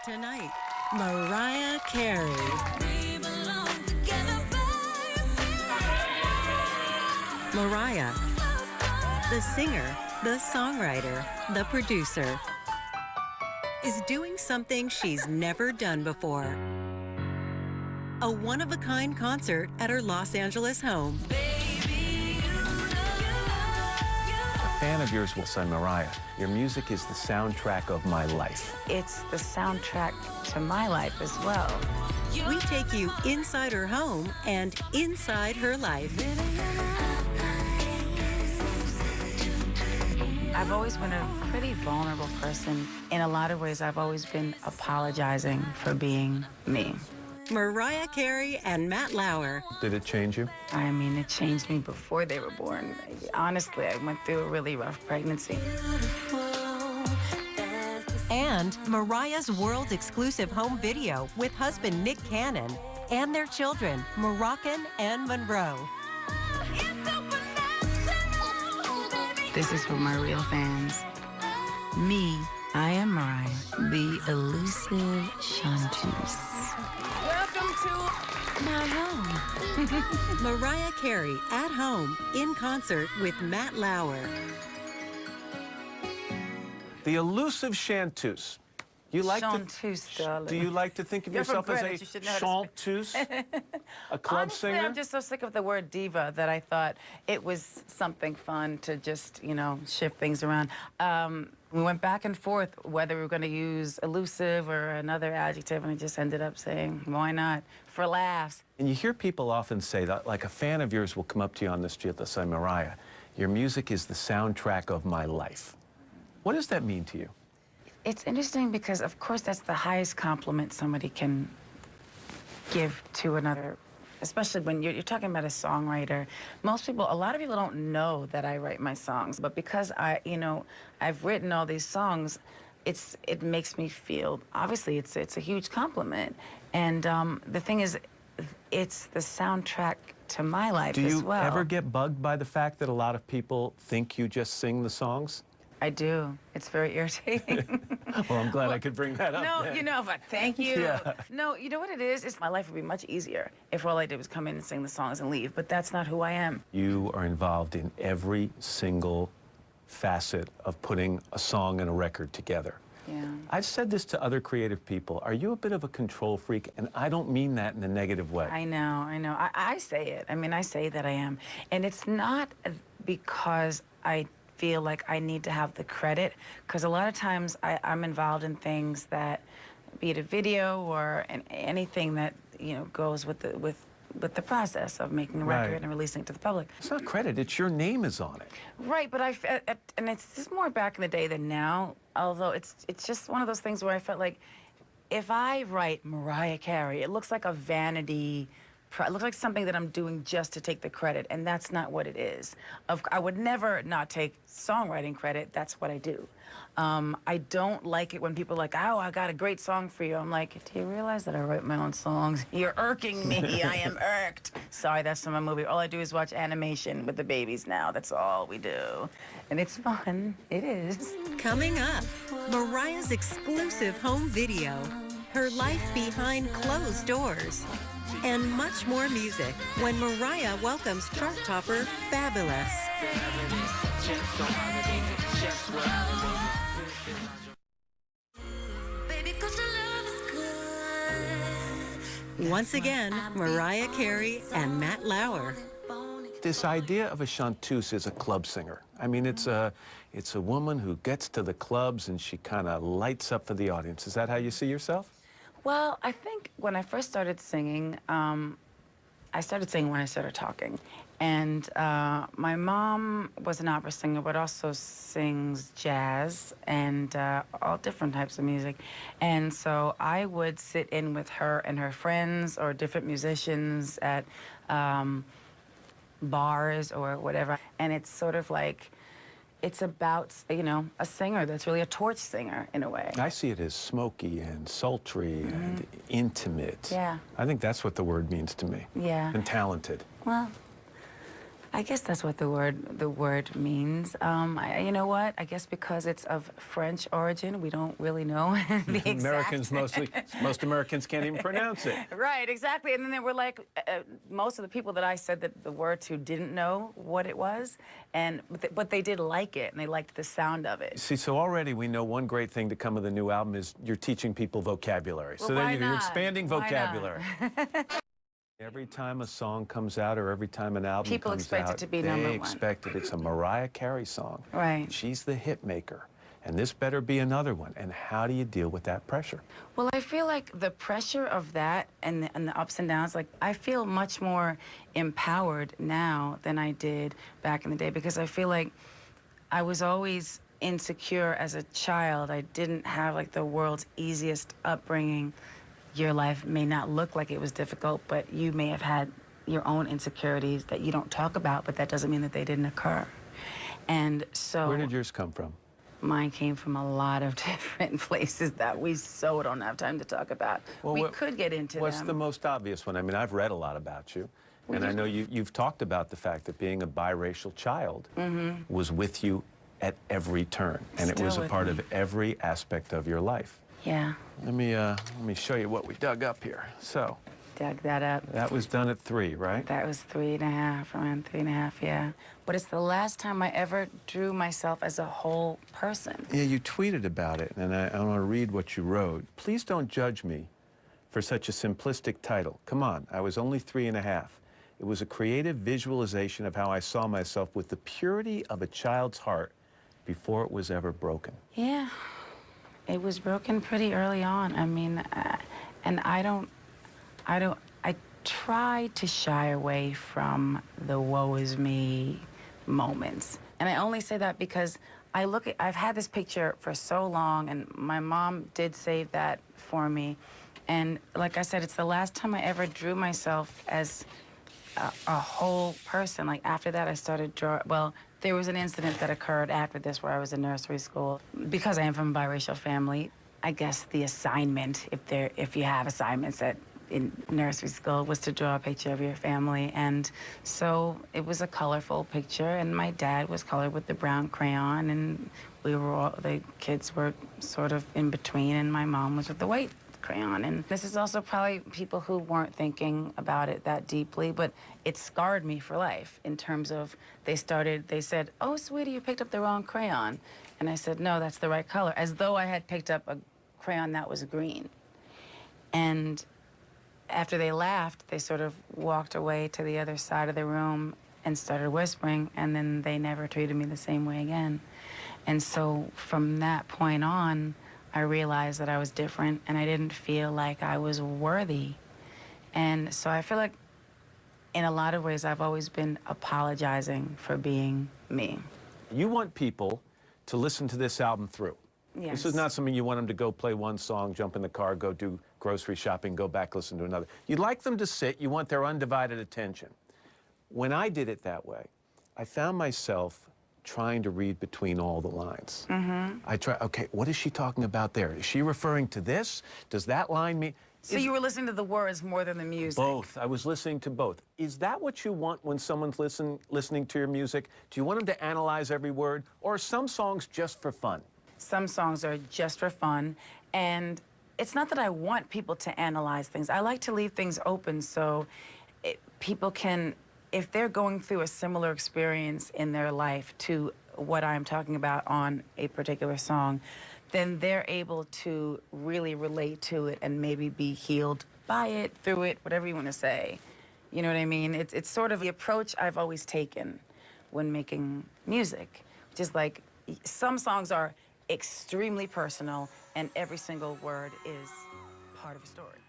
Tonight, Mariah Carey. Mariah, the singer, the songwriter, the producer, is doing something she's never done before. A one-of-a-kind concert at her Los Angeles home. A fan of yours will say, Mariah, your music is the soundtrack of my life. It's the soundtrack to my life as well. We take you inside her home and inside her life. I've always been a pretty vulnerable person. In a lot of ways, I've always been apologizing for being me. Mariah Carey and Matt Lauer. Did it change you? I mean, it changed me before they were born. Honestly, I went through a really rough pregnancy. And Mariah's world-exclusive home video with husband Nick Cannon and their children, Moroccan and Monroe. This is for my real fans. Me, I am Mariah, the elusive chanteuse. Welcome to my home. Mariah Carey at home in concert with Matt Lauer. The elusive chanteuse. You like Chanteuse, darling. Do you like to think of You're yourself from as Greenwich, a you should know how to chanteuse? A club Honestly, singer? I'm just so sick of the word diva that I thought it was something fun to just, you know, shift things around. We went back and forth whether we were going to use elusive or another adjective, and I just ended up saying, why not? For laughs. And you hear people often say that, like a fan of yours will come up to you on the street, they'll say, Mariah, your music is the soundtrack of my life. What does that mean to you? It's interesting because, of course, that's the highest compliment somebody can give to another, especially when you're talking about a songwriter. Most people, a lot of people don't know that I write my songs, but because I've written all these songs, it makes me feel, obviously, it's a huge compliment. And the thing is, it's the soundtrack to my life as well. Do you ever get bugged by the fact that a lot of people think you just sing the songs? I do. It's very irritating. Well, I'm glad I could bring that up. No, then. you know, but thank you. Yeah. No, you know what it is? My life would be much easier if all I did was come in and sing the songs and leave, but that's not who I am. You are involved in every single facet of putting a song and a record together. Yeah. I've said this to other creative people. Are you a bit of a control freak? And I don't mean that in a negative way. I know. I say it. I mean, I say that I am. And it's not because I feel like I need to have the credit, because a lot of times I'm involved in things that, be it a video or anything that, you know, goes with the process of making a record Right. and releasing it to the public. It's not credit, it's your name is on it. Right, but and it's just more back in the day than now, although it's just one of those things where I felt like if I write Mariah Carey, it looks like a vanity. It looks like something that I'm doing just to take the credit, and that's not what it is. I would never not take songwriting credit. That's what I do. I don't like it when people are like, oh, I got a great song for you. I'm like, do you realize that I write my own songs? You're irking me. I am irked. Sorry, that's from a movie. All I do is watch animation with the babies now. That's all we do. And it's fun. It is. Coming up, Mariah's exclusive home video, her life behind closed doors, and much more music when Mariah welcomes chart topper Fabulous. Once again, Mariah Carey and Matt Lauer. This idea of a chanteuse is a club singer. I mean, it's a woman who gets to the clubs and she kind of lights up for the audience. Is that how you see yourself? Well, I think when I first started singing, I started singing when I started talking. And my mom was an opera singer, but also sings jazz and all different types of music. And so I would sit in with her and her friends or different musicians at bars or whatever. And it's sort of like, it's about, you know, a singer that's really a torch singer in a way. I see it as smoky and sultry and intimate. Yeah. I think that's what the word means to me. Yeah. And talented. Well, I guess that's what the word means. You know what? I guess because it's of French origin, we don't really know the exact. Americans most Americans can't even pronounce it. Right, exactly. And then there were like most of the people that I said that the word to didn't know what it was, but they did like it and they liked the sound of it. See, so already we know one great thing to come of the new album is you're teaching people vocabulary. Well, so why you're not? expanding Why vocabulary. Every time a song comes out or every time an album People comes expect out, it to be they number one. expect it. It's a Mariah Carey song. Right. She's the hit maker. And this better be another one. And how do you deal with that pressure? Well, I feel like the pressure of that and the ups and downs, like I feel much more empowered now than I did back in the day because I feel like I was always insecure as a child. I didn't have like the world's easiest upbringing. Your life may not look like it was difficult, but you may have had your own insecurities that you don't talk about, but that doesn't mean that they didn't occur. And so... Where did yours come from? Mine came from a lot of different places that we so don't have time to talk about. Well, we could get into them. What's the most obvious one? I mean, I've read a lot about you, and I know you've talked about the fact that being a biracial child was with you at every turn, and it was a part of every aspect of your life. Yeah. Let me show you what we dug up here. So. Dug that up. That was done at 3, right? That was 3.5, around 3.5, yeah. But it's the last time I ever drew myself as a whole person. Yeah, you tweeted about it, and I want to read what you wrote. Please don't judge me for such a simplistic title. Come on, I was only 3.5. It was a creative visualization of how I saw myself with the purity of a child's heart before it was ever broken. Yeah. It was broken pretty early on. I mean, and I try to shy away from the woe is me moments. And I only say that because I've had this picture for so long, and my mom did save that for me. And like I said, it's the last time I ever drew myself as a whole person. Like after that, I started drawing, well, there was an incident that occurred after this where I was in nursery school. Because I am from a biracial family, I guess the assignment, if you have assignments in nursery school, was to draw a picture of your family. And so it was a colorful picture, and my dad was colored with the brown crayon, and the kids were sort of in between, and my mom was with the white crayon. And this is also probably people who weren't thinking about it that deeply, but it scarred me for life in terms of they said, "Oh, sweetie, you picked up the wrong crayon." And I said, "No, that's the right color," as though I had picked up a crayon that was green. And after they laughed, they sort of walked away to the other side of the room and started whispering, and then they never treated me the same way again. And so from that point on, I realized that I was different, and I didn't feel like I was worthy. And so I feel like in a lot of ways, I've always been apologizing for being me. You want people to listen to this album through. Yes. This is not something you want them to go play one song, jump in the car, go do grocery shopping, go back, listen to another. You'd like them to sit. You want their undivided attention. When I did it that way, I found myself trying to read between all the lines. Okay, what is she talking about there? Is she referring to this? Does that line mean? So you were listening to the words more than the music? Both. I was listening to both. Is that what you want when someone's listening to your music? Do you want them to analyze every word, or are some songs just for fun? Some songs are just for fun, and it's not that I want people to analyze things. I like to leave things open so people can, if they're going through a similar experience in their life to what I'm talking about on a particular song, then they're able to really relate to it and maybe be healed by it, through it, whatever you want to say. You know what I mean? It's sort of the approach I've always taken when making music, which is like some songs are extremely personal, and every single word is part of a story.